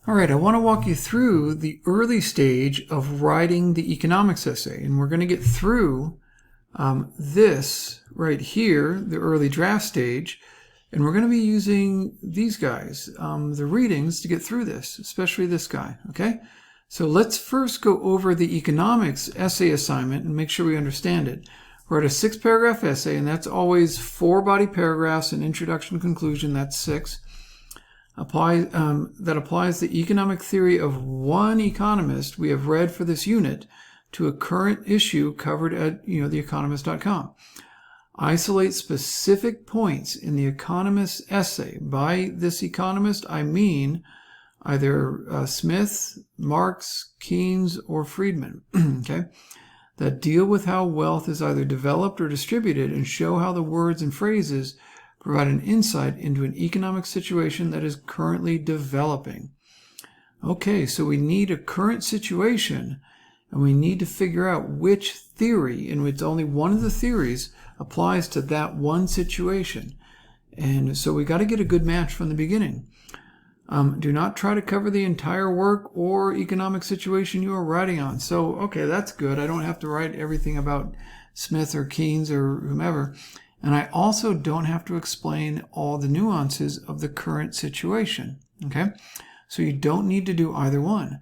All right, I want to walk you through the early stage of writing the economics essay, and we're going to get through this right here, the early draft stage, and we're going to be using these guys, the readings, to get through this, especially this guy, okay? So let's first go over the economics essay assignment and make sure we understand it. We're at a 6-paragraph essay, and that's always 4 body paragraphs, an introduction, conclusion, that's 6. That applies the economic theory of one economist we have read for this unit to a current issue covered at theeconomist.com. Isolate specific points in the economist's essay. By this economist, I mean either Smith, Marx, Keynes, or Friedman, okay, that deal with how wealth is either developed or distributed and show how the words and phrases provide an insight into an economic situation that is currently developing. Okay, so we need a current situation, and we need to figure out which theory, in which only one of the theories applies to that one situation. And so we got to get a good match from the beginning. Do not try to cover the entire work or economic situation you are writing on. So, okay, that's good. I don't have to write everything about Smith or Keynes or whomever. And I also don't have to explain all the nuances of the current situation, okay? So you don't need to do either one.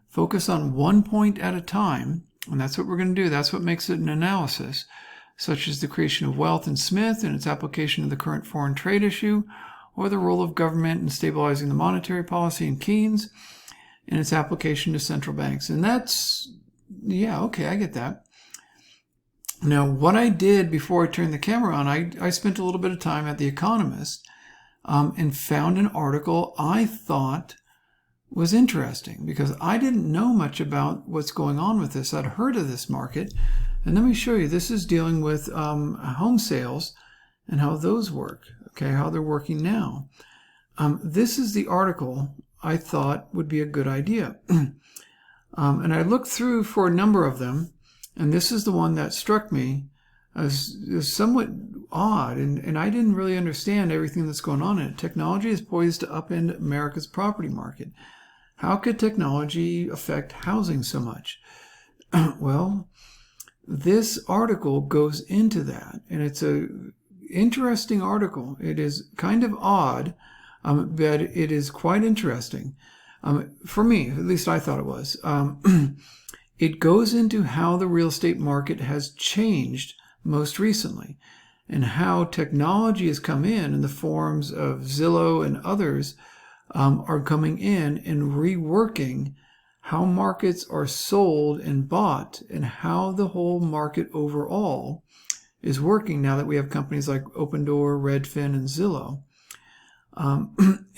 Focus on one point at a time, and that's what we're going to do. That's what makes it an analysis, such as the creation of wealth in Smith and its application to the current foreign trade issue, or the role of government in stabilizing the monetary policy in Keynes and its application to central banks. And that's, yeah, okay, I get that. Now, what I did before I turned the camera on, I spent a little bit of time at The Economist and found an article I thought was interesting because I didn't know much about what's going on with this. I'd heard of this market. And let me show you. This is dealing with home sales and how those work, okay, how they're working now. This is the article I thought would be a good idea. And I looked through for a number of them. And this is the one that struck me as somewhat odd, and I didn't really understand everything that's going on in it. Technology is poised to upend America's property market. How could technology affect housing so much? Well, this article goes into that, and it's an interesting article. It is kind of odd, but it is quite interesting. For me, at least I thought it was. It goes into how the real estate market has changed most recently and how technology has come in the forms of Zillow and others are coming in and reworking how markets are sold and bought and how the whole market overall is working now that we have companies like Opendoor, Redfin, and Zillow.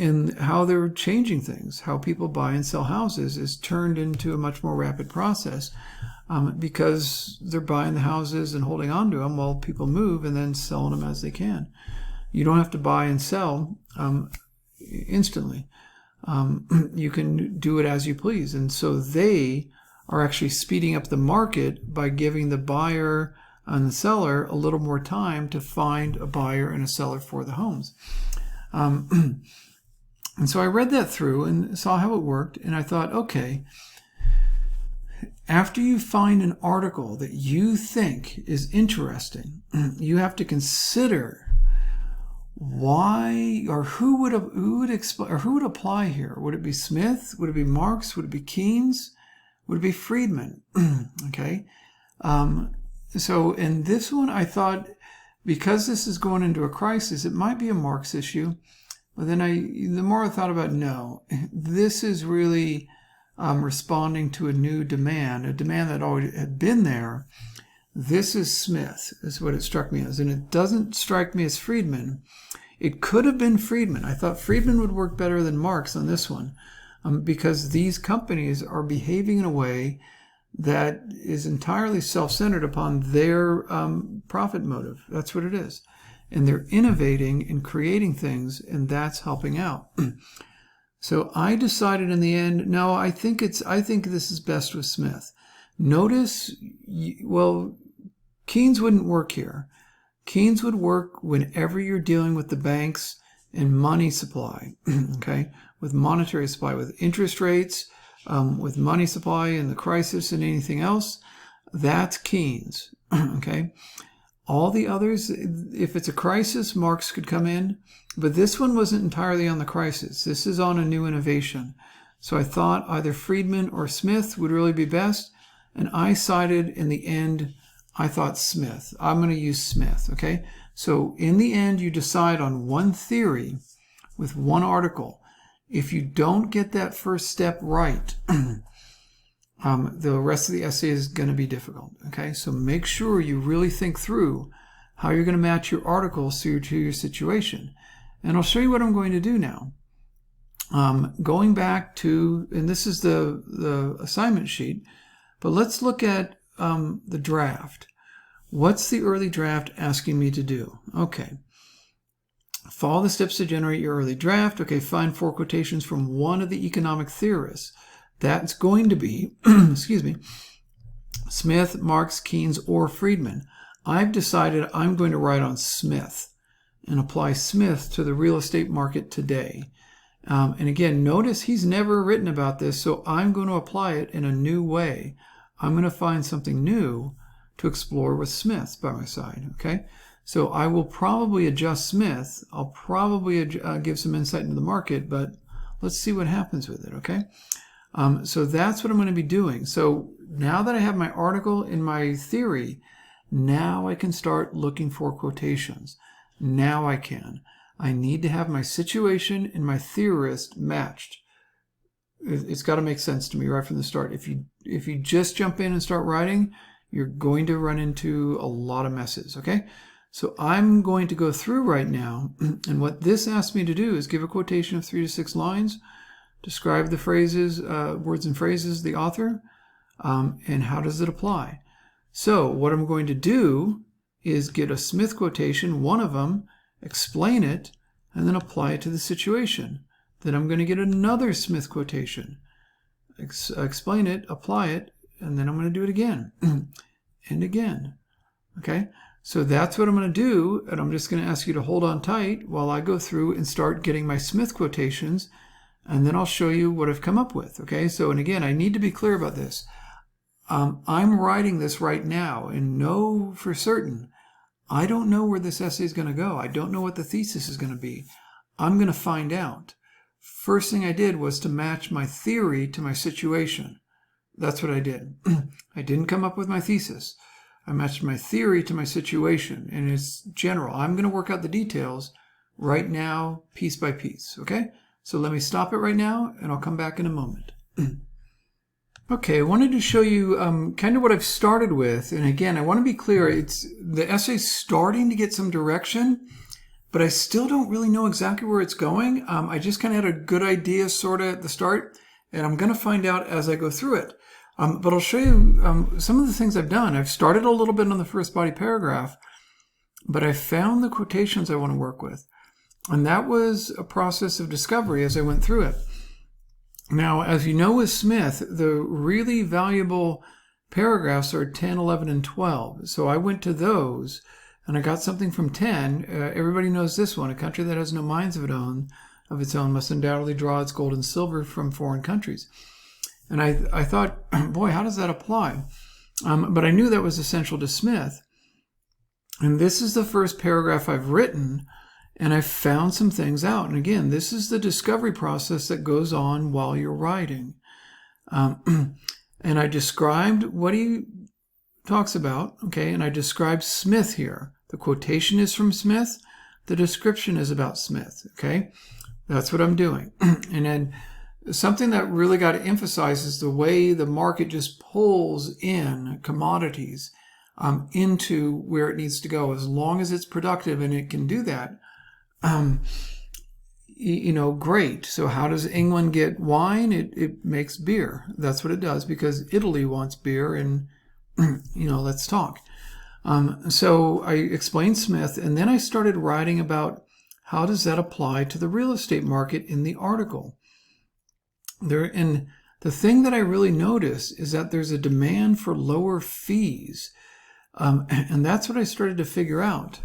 And how they're changing things, how people buy and sell houses is turned into a much more rapid process because they're buying the houses and holding on to them while people move and then selling them as they can. You don't have to buy and sell instantly. You can do it as you please. And so they are actually speeding up the market by giving the buyer and the seller a little more time to find a buyer and a seller for the homes. And so I read that through and saw how it worked, and I thought, okay, after you find an article that you think is interesting, you have to consider why or who would apply here. Would it be Smith? Would it be Marx? Would it be Keynes? Would it be Friedman? Okay. So in this one, I thought, because this is going into a crisis, it might be a Marx issue. But then the more I thought about, no, this is really responding to a new demand, a demand that already had been there. This is Smith, is what it struck me as. And it doesn't strike me as Friedman. It could have been Friedman. I thought Friedman would work better than Marx on this one because these companies are behaving in a way that is entirely self-centered upon their profit motive. That's what it is. And they're innovating and creating things, and that's helping out. So I decided in the end, no, I think this is best with Smith. Notice, well, Keynes wouldn't work here. Keynes would work whenever you're dealing with the banks and money supply, okay? with monetary supply, with interest rates, with money supply and the crisis and anything else. That's Keynes, okay? All the others, if it's a crisis, Marx could come in, but this one wasn't entirely on the crisis. This is on a new innovation. So I thought either Friedman or Smith would really be best, and I sided in the end, I thought Smith. I'm going to use Smith, okay? So in the end, you decide on one theory with one article. If you don't get that first step right, the rest of the essay is going to be difficult, okay? So make sure you really think through how you're going to match your articles to your situation. And I'll show you what I'm going to do now. Going back to, and this is the assignment sheet, but let's look at the draft. What's the early draft asking me to do? Okay. Follow the steps to generate your early draft. Okay, find 4 quotations from one of the economic theorists. That's going to be, excuse me, Smith, Marx, Keynes, or Friedman. I've decided I'm going to write on Smith and apply Smith to the real estate market today. And again, notice he's never written about this, so I'm going to apply it in a new way. I'm going to find something new to explore with Smith by my side, okay? So I will probably adjust Smith. I'll probably give some insight into the market, but let's see what happens with it, okay? So that's what I'm going to be doing. So now that I have my article in my theory, now I can start looking for quotations. Now I can. I need to have my situation and my theorist matched. It's got to make sense to me right from the start. If you just jump in and start writing, you're going to run into a lot of messes, okay? So I'm going to go through right now, and what this asks me to do is give a quotation of 3 to 6 lines, describe the phrases, words and phrases, the author, and how does it apply. So what I'm going to do is get a Smith quotation, one of them, explain it, and then apply it to the situation. Then I'm going to get another Smith quotation, explain it, apply it, and then I'm going to do it again and again. Okay, so that's what I'm going to do, and I'm just going to ask you to hold on tight while I go through and start getting my Smith quotations, and then I'll show you what I've come up with. Okay, so, and again, I need to be clear about this. I'm writing this right now and know for certain I don't know where this essay is going to go. I don't know what the thesis is going to be. I'm going to find out. First thing I did was to match my theory to my situation. That's what I did. I didn't come up with my thesis. I matched my theory to my situation, and it's general. I'm going to work out the details right now, piece by piece, okay? So let me stop it right now, and I'll come back in a moment. Okay, I wanted to show you kind of what I've started with, and again, I want to be clear, it's the essay's starting to get some direction, but I still don't really know exactly where it's going. I just kind of had a good idea sort of at the start, and I'm going to find out as I go through it. But I'll show you some of the things I've done. I've started a little bit on the first body paragraph, but I found the quotations I want to work with. And that was a process of discovery as I went through it. Now, as you know with Smith, the really valuable paragraphs are 10, 11, and 12. So I went to those, and I got something from 10. Everybody knows this one. A country that has no mines of its own must undoubtedly draw its gold and silver from foreign countries. And I thought, boy, how does that apply? But I knew that was essential to Smith. And this is the first paragraph I've written, and I found some things out. And again, this is the discovery process that goes on while you're writing. And I described what he talks about, okay, and I described Smith here. The quotation is from Smith. The description is about Smith, okay? That's what I'm doing. And then something that really got to emphasize is the way the market just pulls in commodities into where it needs to go. As long as it's productive and it can do that, you know, great. So how does England get wine? It makes beer. That's what it does, because Italy wants beer, and, you know, let's talk. So I explained Smith, and then I started writing about how does that apply to the real estate market in the article. And the thing that I really noticed is that there's a demand for lower fees. And that's what I started to figure out,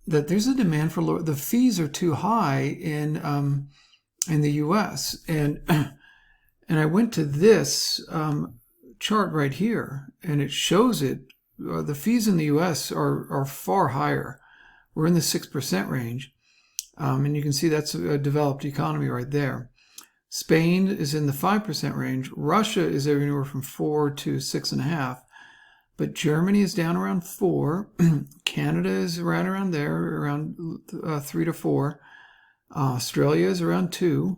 that there's a demand for lower, the fees are too high in in the U.S. And I went to this chart right here, and it shows it. The fees in the U.S. are far higher. We're in the 6% range. And you can see that's a developed economy right there. Spain is in the 5% range. Russia is anywhere from 4 to 6.5. But Germany is down around 4. Canada is right around there, around 3 to 4. Australia is around 2.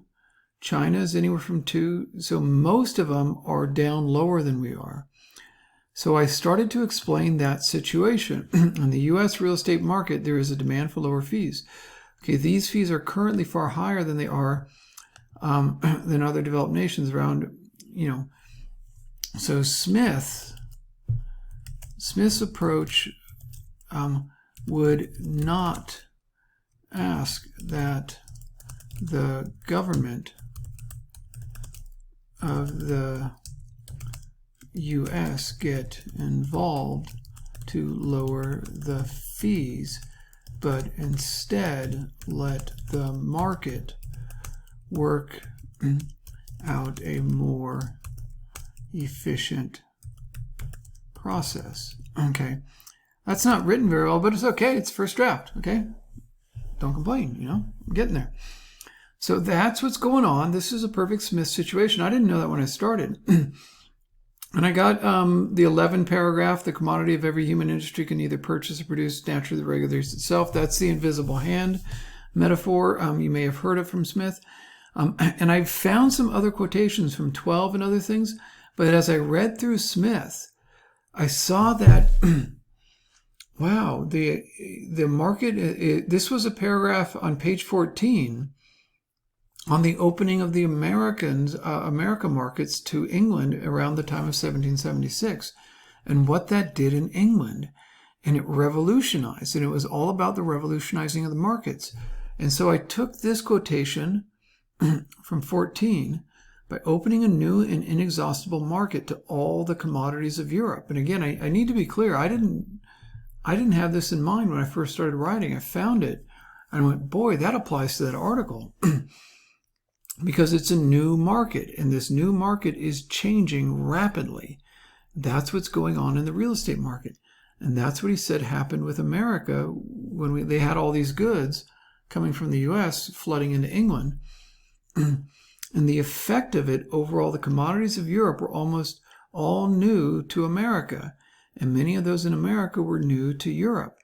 China is anywhere from 2. So most of them are down lower than we are. So I started to explain that situation. In the U.S. real estate market, there is a demand for lower fees. Okay, these fees are currently far higher than they are than other developed nations around, So Smith's approach would not ask that the government of the U.S. get involved to lower the fees, but instead let the market work out a more efficient process. Okay, that's not written very well, but it's okay. It's first draft. Okay, don't complain. I'm getting there. So that's what's going on. This is a perfect Smith situation. I didn't know that when I started. And I got the 11 paragraph, the commodity of every human industry can neither purchase or produce naturally regulates itself. That's the invisible hand metaphor. You may have heard it from Smith. And I've found some other quotations from 12 and other things. But as I read through Smith, I saw that, wow, the market, this was a paragraph on page 14 on the opening of the America markets to England around the time of 1776, and what that did in England. And it revolutionized, and it was all about the revolutionizing of the markets. And so I took this quotation from 14 by opening a new and inexhaustible market to all the commodities of Europe. And again, I need to be clear, I didn't have this in mind when I first started writing. I found it, and I went, boy, that applies to that article. Because it's a new market, and this new market is changing rapidly. That's what's going on in the real estate market. And that's what he said happened with America when they had all these goods coming from the U.S. flooding into England. And the effect of it over all the commodities of Europe were almost all new to America. And many of those in America were new to Europe.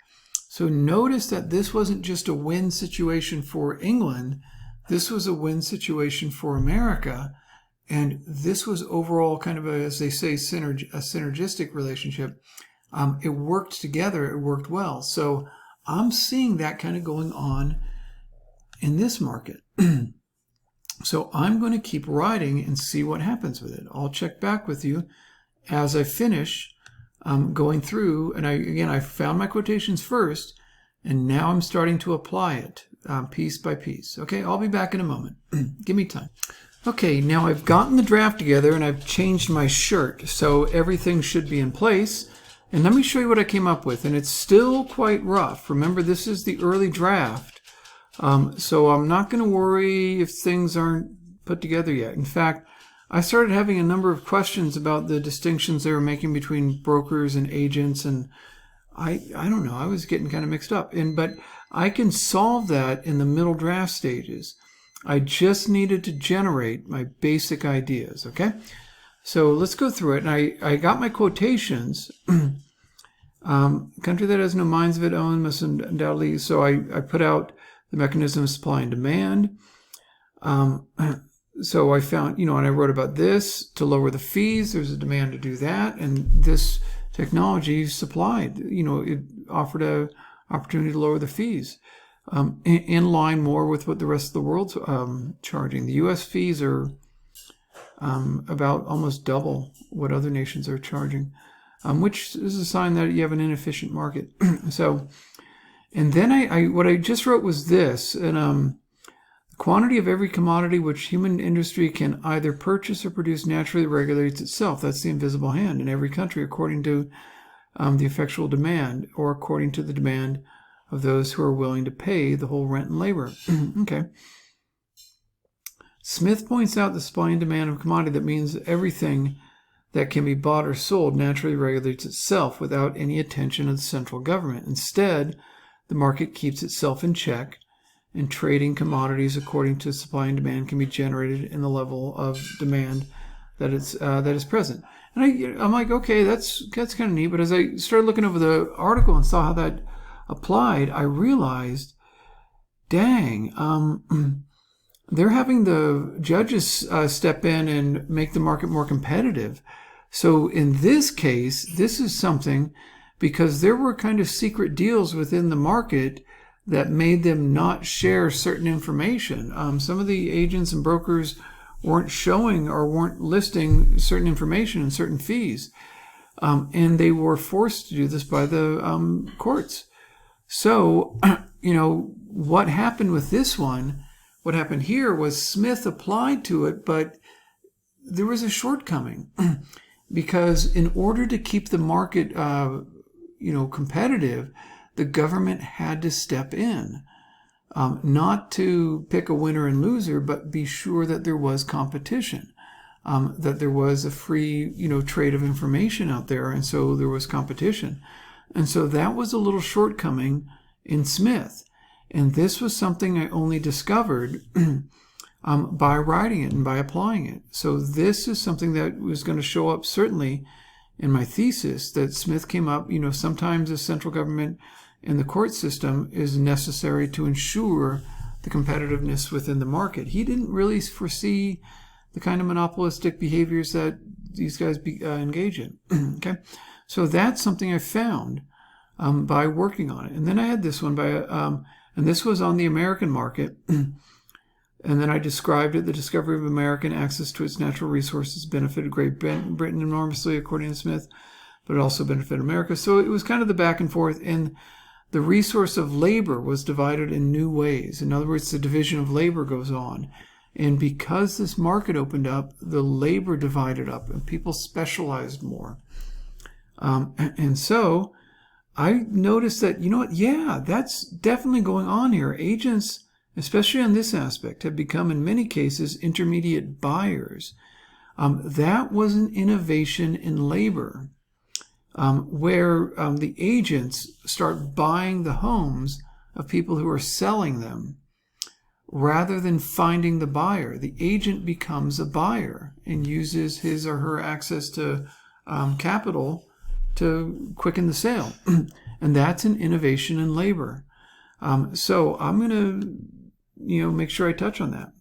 So notice that this wasn't just a win situation for England. This was a win situation for America, and this was overall kind of as they say, a synergistic relationship. It worked together. It worked well. So I'm seeing that kind of going on in this market. So I'm going to keep writing and see what happens with it. I'll check back with you as I finish going through. And I found my quotations first, and now I'm starting to apply it. Piece by piece. Okay, I'll be back in a moment. Give me time. Okay, now I've gotten the draft together and I've changed my shirt, so everything should be in place. And let me show you what I came up with. And it's still quite rough. Remember, this is the early draft, so I'm not going to worry if things aren't put together yet. In fact, I started having a number of questions about the distinctions they were making between brokers and agents, and I don't know. I was getting kind of mixed up. But I can solve that in the middle draft stages. I just needed to generate my basic ideas, okay? So let's go through it. And I got my quotations. Country that has no minds of its own must undoubtedly... So I put out the mechanism of supply and demand. So I found, and I wrote about this. To lower the fees, there's a demand to do that. And this technology supplied, it offered a opportunity to lower the fees in line more with what the rest of the world's charging. The U.S. fees are about almost double what other nations are charging, which is a sign that you have an inefficient market. So, and then what I just wrote was this, and the quantity of every commodity which human industry can either purchase or produce naturally regulates itself. That's the invisible hand in every country according to the effectual demand, or according to the demand of those who are willing to pay the whole rent and labor. Okay. Smith points out the supply and demand of a commodity. That means everything that can be bought or sold naturally regulates itself without any attention of the central government. Instead, the market keeps itself in check, and trading commodities according to supply and demand can be generated in the level of demand that is present. And I'm like, okay, that's kind of neat. But as I started looking over the article and saw how that applied, I realized, dang, they're having the judges step in and make the market more competitive. So in this case, this is something because there were kind of secret deals within the market that made them not share certain information. Some of the agents and brokers weren't showing or weren't listing certain information and certain fees. And they were forced to do this by the courts. So, what happened with this one, what happened here was Smith applied to it, but there was a shortcoming because in order to keep the market, competitive, the government had to step in, not to pick a winner and loser, but be sure that there was competition, that there was a free, trade of information out there. And so there was competition. And so that was a little shortcoming in Smith. And this was something I only discovered by writing it and by applying it. So this is something that was going to show up certainly in my thesis, that Smith came up, sometimes the central government and the court system is necessary to ensure the competitiveness within the market. He didn't really foresee the kind of monopolistic behaviors that these guys engage in. Okay, so that's something I found by working on it. And then I had this one and this was on the American market. And then I described it. The discovery of American access to its natural resources benefited Great Britain enormously, according to Smith, but it also benefited America. So it was kind of the back and forth. And the resource of labor was divided in new ways. In other words, the division of labor goes on. And because this market opened up, the labor divided up and people specialized more. And so I noticed that, yeah, that's definitely going on here. Agents, especially on this aspect, have become in many cases intermediate buyers. That was an innovation in labor, where the agents start buying the homes of people who are selling them rather than finding the buyer. The agent becomes a buyer and uses his or her access to capital to quicken the sale. And that's an innovation in labor. So I'm going to make sure I touch on that.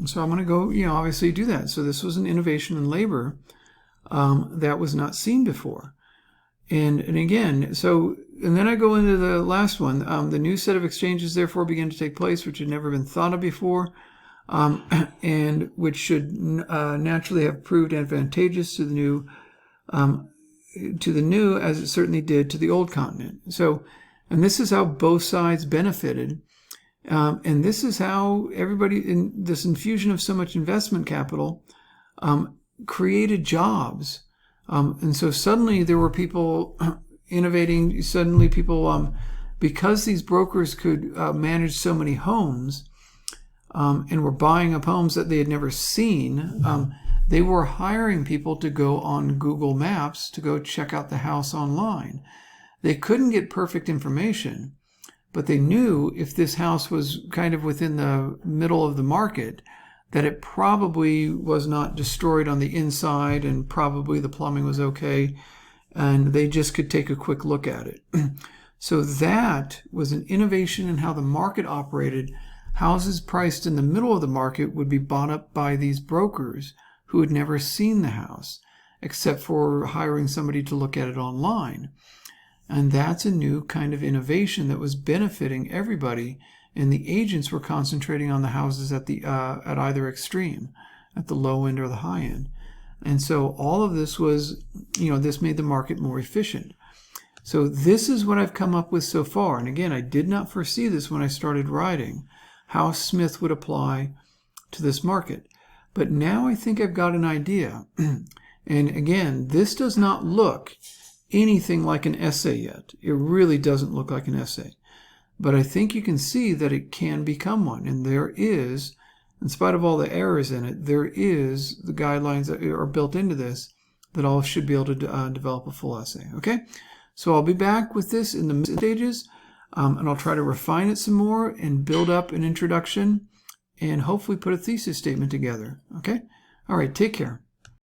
So I'm going to go, obviously do that. So this was an innovation in labor that was not seen before. And again, and then I go into the last one. The new set of exchanges therefore began to take place, which had never been thought of before. And which should naturally have proved advantageous to the new, as it certainly did to the old continent. So, and this is how both sides benefited, and this is how everybody in this infusion of so much investment capital created jobs, and so suddenly there were people innovating. Suddenly, people because these brokers could manage so many homes. And were buying up homes that they had never seen. They were hiring people to go on Google Maps to go check out the house online. They couldn't get perfect information, but they knew if this house was kind of within the middle of the market, that it probably was not destroyed on the inside and probably the plumbing was okay, and they just could take a quick look at it. So that was an innovation in how the market operated. Houses priced in the middle of the market would be bought up by these brokers who had never seen the house, except for hiring somebody to look at it online. And that's a new kind of innovation that was benefiting everybody. And the agents were concentrating on the houses at either extreme, at the low end or the high end. And so all of this was, this made the market more efficient. So this is what I've come up with so far. And again, I did not foresee this when I started writing, how Smith would apply to this market. But now I think I've got an idea. And again, this does not look anything like an essay yet. It really doesn't look like an essay. But I think you can see that it can become one. And there is, in spite of all the errors in it, there is the guidelines that are built into this that all should be able to develop a full essay. Okay? So I'll be back with this in the stages, and I'll try to refine it some more and build up an introduction and hopefully put a thesis statement together. Okay? All right, take care.